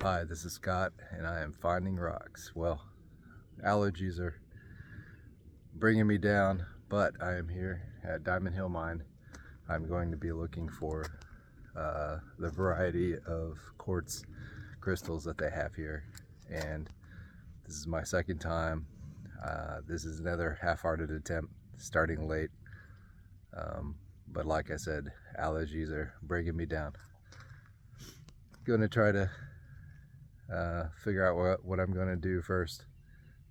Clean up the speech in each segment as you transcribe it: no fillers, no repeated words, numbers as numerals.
Hi, this is Scott, and I am finding rocks. Well, allergies are bringing me down, but I am here at Diamond Hill Mine. I'm going to be looking for the variety of quartz crystals that they have here, and this is my second time. This is another half-hearted attempt, starting late, but like I said, allergies are bringing me down. Going to try to figure out what I'm going to do first.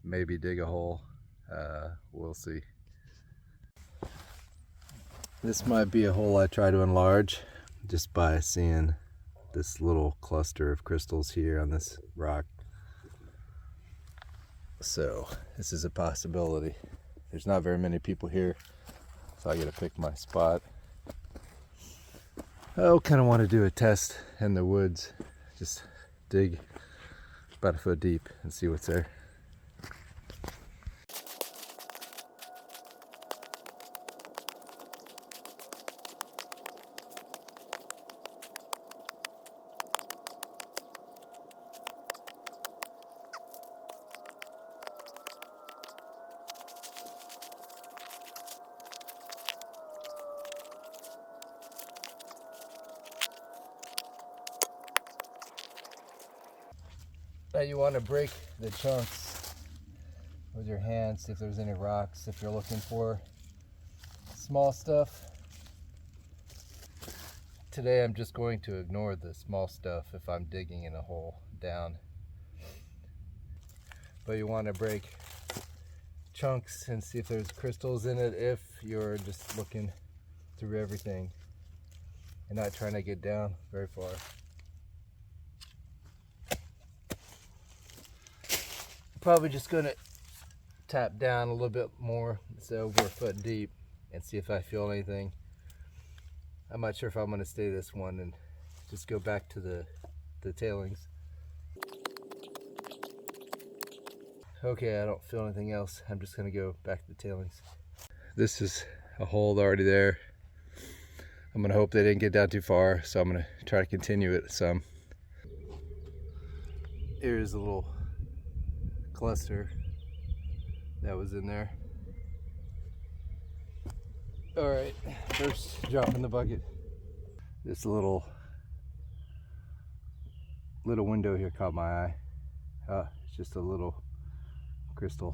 Maybe dig a hole. We'll see. This might be a hole I try to enlarge just by seeing this little cluster of crystals here on this rock. So this is a possibility. There's not very many people here, so I gotta pick my spot. I kind of want to do a test in the woods. Just dig about a foot deep and see what's there. Now you want to break the chunks with your hands, see if there's any rocks, if you're looking for small stuff. Today I'm just going to ignore the small stuff if I'm digging in a hole down. But you want to break chunks and see if there's crystals in it if you're just looking through everything and not trying to get down very far. Probably just gonna tap down a little bit more, so over a foot deep, and see if I feel anything. I'm not sure if I'm gonna stay this one and just go back to the tailings. Okay, I don't feel anything else. I'm just gonna go back to the tailings. This is a hole already there. I'm gonna hope they didn't get down too far, so I'm gonna try to continue it some. Here's a little cluster that was in there. All right, first drop in the bucket. This little window here caught my eye. It's just a little crystal.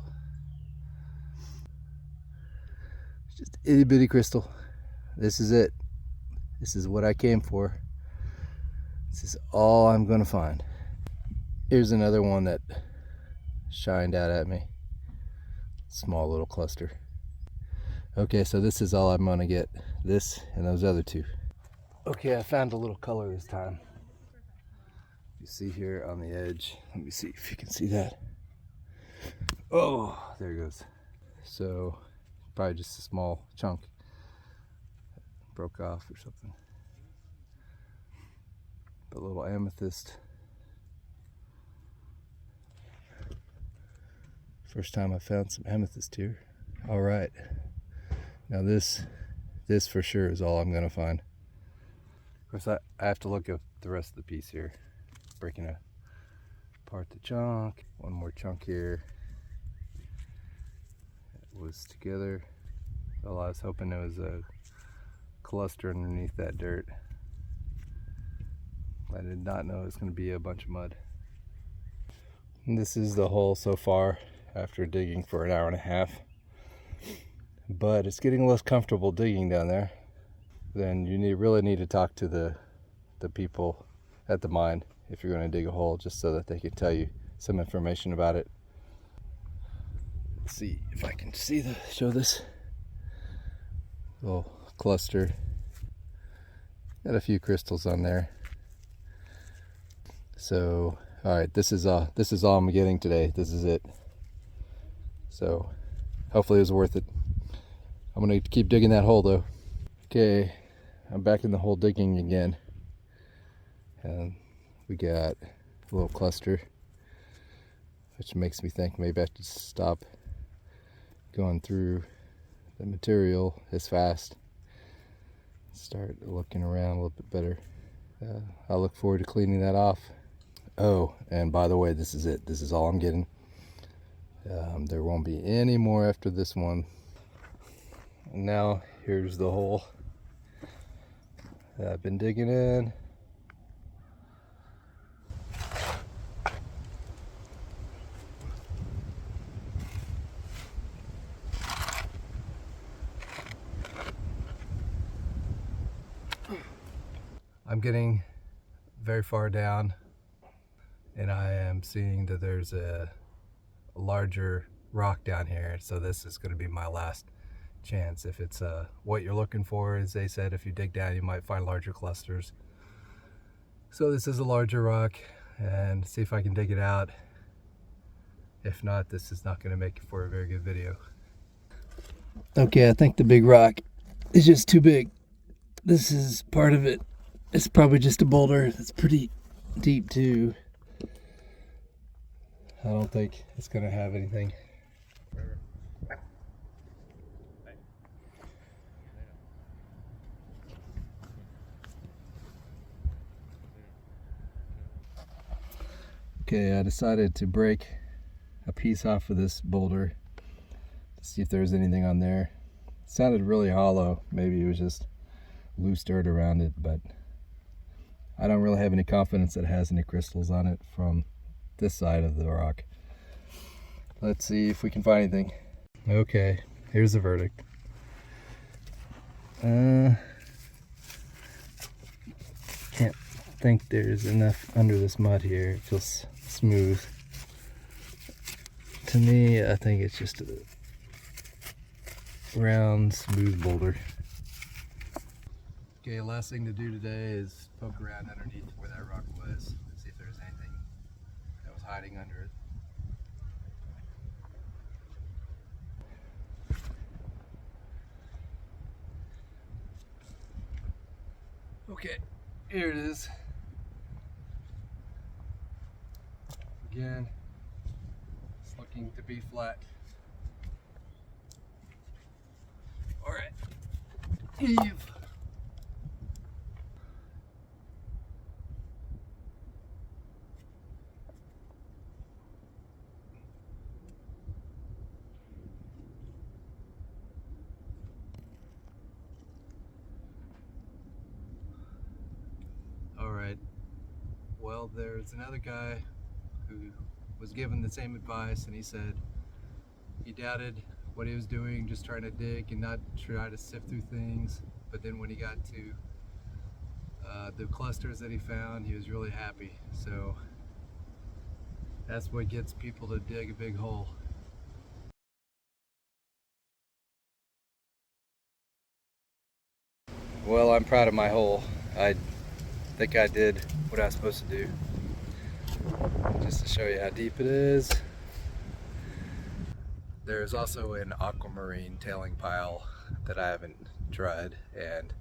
It's just an itty bitty crystal. This is it. This is what I came for. This is all I'm gonna find. Here's another one that shined out at me. Small little cluster. Okay, so this is all I'm gonna get. This and those other two. Okay, I found a little color this time. You see here on the edge. Let me see if you can see that. Oh, there it goes. So probably just a small chunk. Broke off or something. A little amethyst. First time I found some amethyst here. All right. Now this for sure is all I'm gonna find. Of course, I have to look at the rest of the piece here. Breaking apart the chunk. One more chunk here. It was together. Well, I was hoping there was a cluster underneath that dirt. I did not know it was gonna be a bunch of mud. And this is the hole so far, after digging for an hour and a half, but it's getting less comfortable digging down there. Then you really need to talk to the people at the mine if you're going to dig a hole, just so that they can tell you some information about it. Let's see if I can show this little cluster. Got a few crystals on there. So all right, this is all I'm getting today. This is it. So hopefully it was worth it. I'm gonna keep digging that hole though. Okay, I'm back in the hole digging again. And we got a little cluster, which makes me think maybe I should stop going through the material as fast. Start looking around a little bit better. I look forward to cleaning that off. Oh, and by the way, this is it. This is all I'm getting. There won't be any more after this one. And now here's the hole that I've been digging in. I'm getting very far down, and I am seeing that there's a larger rock down here, so this is going to be my last chance. If it's what you're looking for, as they said, if you dig down you might find larger clusters. So this is a larger rock, and see if I can dig it out. If not, this is not going to make it for a very good video. Okay, I think the big rock is just too big. This is part of it. It's probably just a boulder. It's pretty deep too. I don't think it's going to have anything. Okay, I decided to break a piece off of this boulder to see if there was anything on there. It sounded really hollow. Maybe it was just loose dirt around it, but I don't really have any confidence that it has any crystals on it from this side of the rock. Let's see if we can find anything. Okay, here's the verdict. Can't think there's enough under this mud here. It feels smooth. To me, I think it's just a round, smooth boulder. Okay, last thing to do today is poke around underneath where that rock was and see if there's anything that was hiding under it. Okay, here it is. Again, it's looking to be flat. All right, heave. Alright, well, there's another guy who was given the same advice, and he said he doubted what he was doing, just trying to dig and not try to sift through things. But then when he got to the clusters that he found, he was really happy. So that's what gets people to dig a big hole. Well, I'm proud of my hole. I think I did what I was supposed to do. Just to show you how deep it is. There's also an aquamarine tailing pile that I haven't tried, and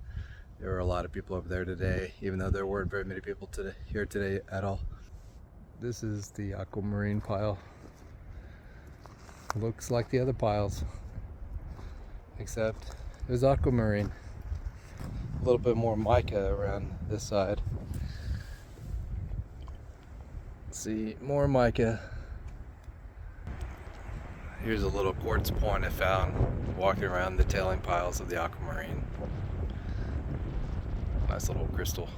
there were a lot of people over there today, even though there weren't very many people here today at all. This is the aquamarine pile. Looks like the other piles, except there's aquamarine. A little bit more mica around this side. Let's see, more mica. Here's a little quartz point I found walking around the tailing piles of the aquamarine. Nice little crystal.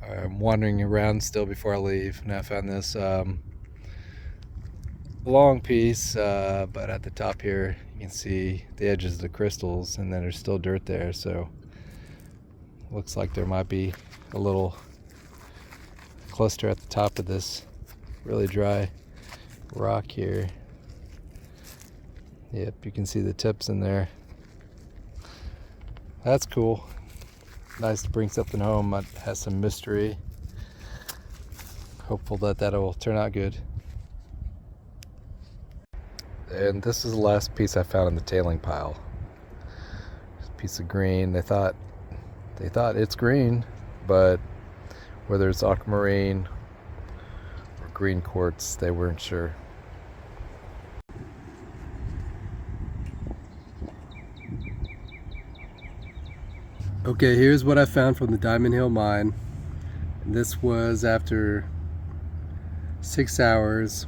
I'm wandering around still before I leave, and I found this long piece, but at the top here you can see the edges of the crystals, and then there's still dirt there, so looks like there might be a little cluster at the top of this really dry rock here. Yep, you can see the tips in there. That's cool. Nice to bring something home that has some mystery. Hopeful that that'll turn out good. And this is the last piece I found in the tailing pile. This piece of green. They thought it's green, but whether it's aquamarine or green quartz, they weren't sure. Okay, here's what I found from the Diamond Hill mine. This was after 6 hours,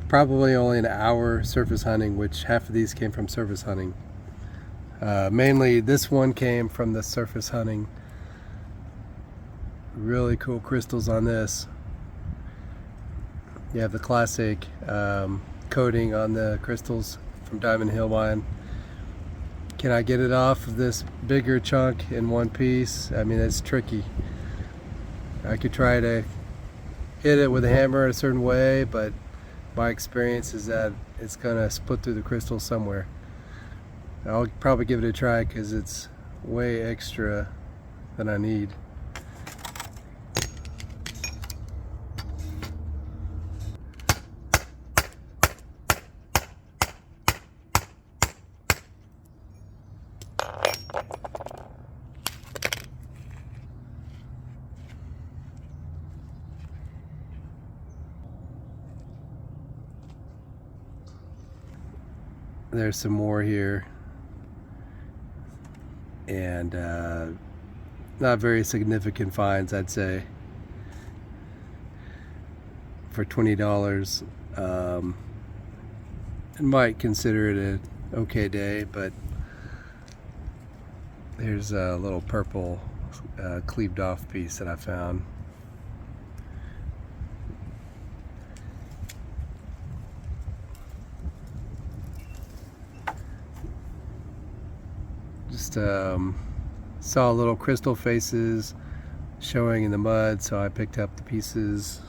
probably only an hour surface hunting, which half of these came from surface hunting. Mainly this one came from the surface hunting. Really cool crystals on this. You have the classic coating on the crystals from Diamond Hill Mine. Can I get it off of this bigger chunk in one piece? I mean, it's tricky. I could try to hit it with a hammer a certain way, but my experience is that it's gonna split through the crystal somewhere. I'll probably give it a try because it's way extra than I need. There's some more here, and not very significant finds, I'd say, for $20. I might consider it an okay day, but here's a little purple cleaved off piece that I found. Just saw little crystal faces showing in the mud, so I picked up the pieces.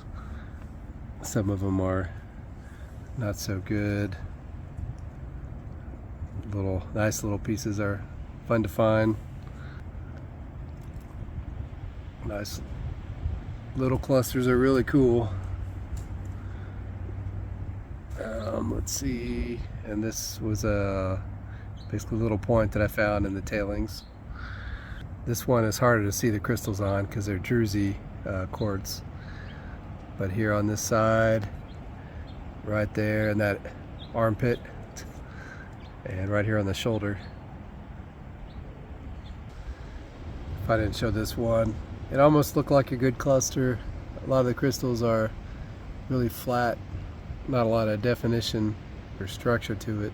Some of them are not so good. Nice little pieces are fun to find. Nice little clusters are really cool. Let's see, and this was basically a little point that I found in the tailings. This one is harder to see the crystals on because they're druzy quartz. But here on this side, right there in that armpit, and right here on the shoulder. If I didn't show this one, it almost looked like a good cluster. A lot of the crystals are really flat, not a lot of definition or structure to it.